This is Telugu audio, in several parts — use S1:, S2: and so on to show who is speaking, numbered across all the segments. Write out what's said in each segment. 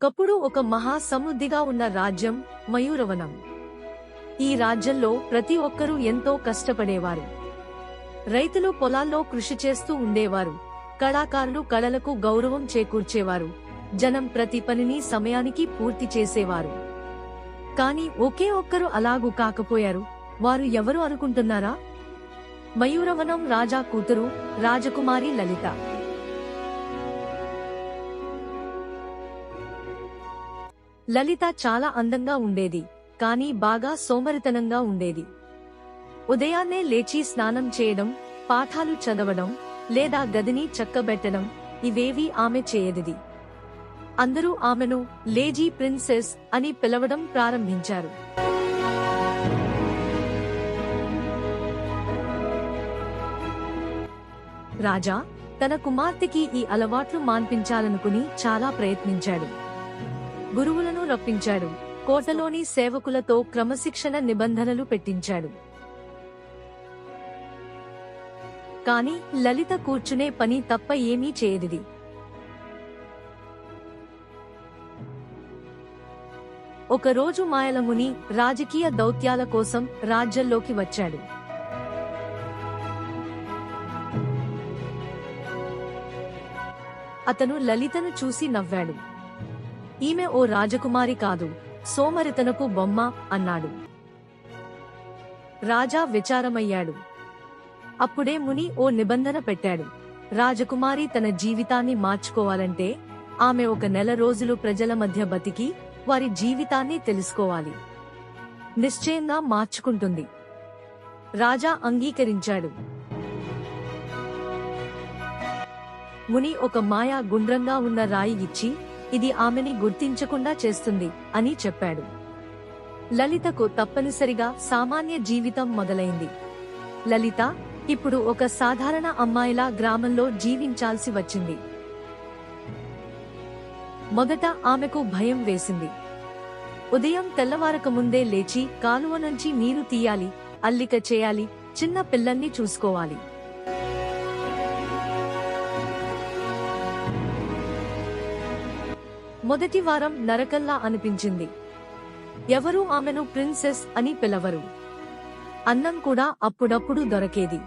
S1: ఒకప్పుడు ఒక మహా సమృద్ధిగా ఉన్న రాజ్యం మయూరవనం. ఈ రాజ్యంలో ప్రతి ఒక్కరూ ఎంతో కష్టపడేవారు. రైతులు పొలాల్లో కృషి చేస్తూ ఉండేవారు. కళాకారులు కళలకు గౌరవం చేకూర్చేవారు. జనం ప్రతి పనిని సమయానికి పూర్తి చేసేవారు. కాని ఒకే ఒక్కరు అలాగూ కాకపోయారు. వారు ఎవరు అనుకుంటున్నారా? మయూరవనం రాజా కూతురు రాజకుమారి లలిత. లలిత చాలా అందంగా ఉండేది, కానీ బాగా సోమరితనంగా ఉండేది. ఉదయాన్నే లేచి స్నానం చేయడం, పాఠాలు చదవడం లేదా గదిని చక్కబెట్టడం ఇవేవీ ఆమె చేయదిది. అందరూ ఆమెను లేజీ ప్రిన్సెస్ అని పిలవడం ప్రారంభించారు. రాజా తన కుమార్తెకి ఈ అలవాట్లు మాన్పించాలనుకుని చాలా ప్రయత్నించాడు. గురువులను రప్పించాడు. కోటలోని సేవకులతో క్రమశిక్షణ నిబంధనలు పెట్టించాడు. కాని లలిత కూర్చునే పని తప్ప ఏమీ చేయదిది. ఒకరోజు మాయలముని రాజకీయ దౌత్యాల కోసం రాజ్యంలోకి వచ్చాడు. అతను లలితను చూసి నవ్వాడు. ఈమె ఓ రాజకుమారి కాదు, సోమరితనపు బొమ్మ అన్నాడు. రాజా విచారమయ్యాడు. అప్పుడే ముని ఓ నిబంధన పెట్టాడు. రాజకుమారి తన జీవితాన్ని మార్చుకోవాలంటే ఆమె 1 నెల రోజులు ప్రజల మధ్య బతికి వారి జీవితాన్ని తెలుసుకోవాలి. నిశ్చయంగా మార్చుకుంటుంది. రాజా అంగీకరించాడు. ముని ఒక మాయా గుండ్రంగా ఉన్న రాయి ఇచ్చి, ఇది ఆమెని గుర్తించకుండా చేస్తుంది అని చెప్పాడు. లలితకు తప్పనిసరిగా సామాన్య జీవితం మొదలైంది. లలిత ఇప్పుడు ఒక సాధారణ అమ్మాయిలా గ్రామంలో జీవించాల్సి వచ్చింది. మొదట ఆమెకు భయం వేసింది. ఉదయం తెల్లవారక ముందే లేచి కాలువ నుంచి నీరు తీయాలి, అల్లిక చేయాలి, చిన్న పిల్లల్ని చూసుకోవాలి. మొదటి వారం నరకల్లా అనిపించింది. ఎవరూ ఆమెను ప్రిన్సెస్ అని పిలవరు. అన్నం కూడా అప్పుడప్పుడు దొరకేది.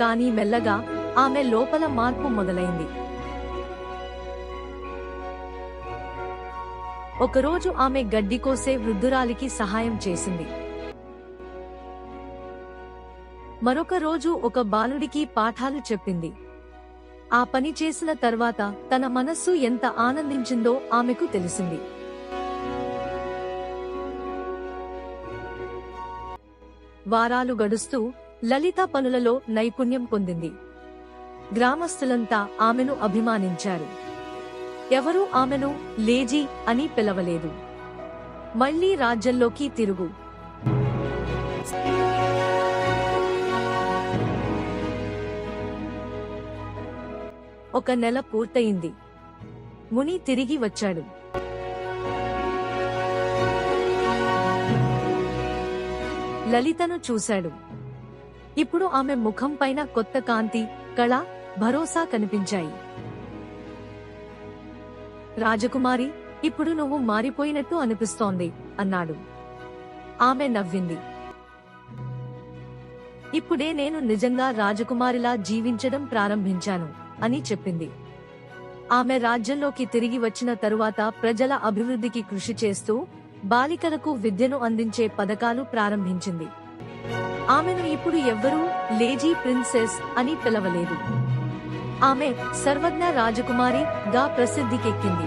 S1: కానీ మెల్లగా ఆమె లోపల మార్పు మొదలైంది. ఒకరోజు ఆమె గడ్డి కోసే వృద్ధురాలికి సహాయం చేసింది. మరొక రోజు ఒక బాలుడికి పాఠాలు చెప్పింది. ఆ పని చేసిన తర్వాత తన మనస్సు ఎంత ఆనందించిందో ఆమెకు తెలిసింది. వారాలు గడుస్తూ లలిత పనులలో నైపుణ్యం పొందింది. గ్రామస్తులంతా ఆమెను అభిమానించారు. ఎవరూ ఆమెను లేజీ అని పిలవలేదు. మళ్లీ రాజ్యంలోకి తిరుగు. 1 నెల పూర్తయింది. ముని తిరిగి వచ్చాడు. లలితను చూశాడు. ఇప్పుడు ఆమె ముఖం పైన కొత్త కాంతి, కళ, భరోసా కనిపించాయి. రాజకుమారి, ఇప్పుడు నువ్వు మారిపోయినట్టు అనిపిస్తోంది అన్నాడు. ఆమె నవ్వింది. ఇప్పుడే నేను నిజంగా రాజకుమారిలా జీవించడం ప్రారంభించాను అని చెప్పింది. ఆమె రాజ్యంలోకి తిరిగి వచ్చిన తరువాత ప్రజల అభివృద్ధికి కృషి చేస్తూ బాలికలకు విద్యను అందించే పథకాలు ప్రారంభించింది. ఆమెను ఇప్పుడు ఎవ్వరూ లేజీ ప్రిన్సెస్ అని పిలవలేదు. ఆమె సర్వజ్ఞ రాజకుమారి గా ప్రసిద్ధికెక్కింది.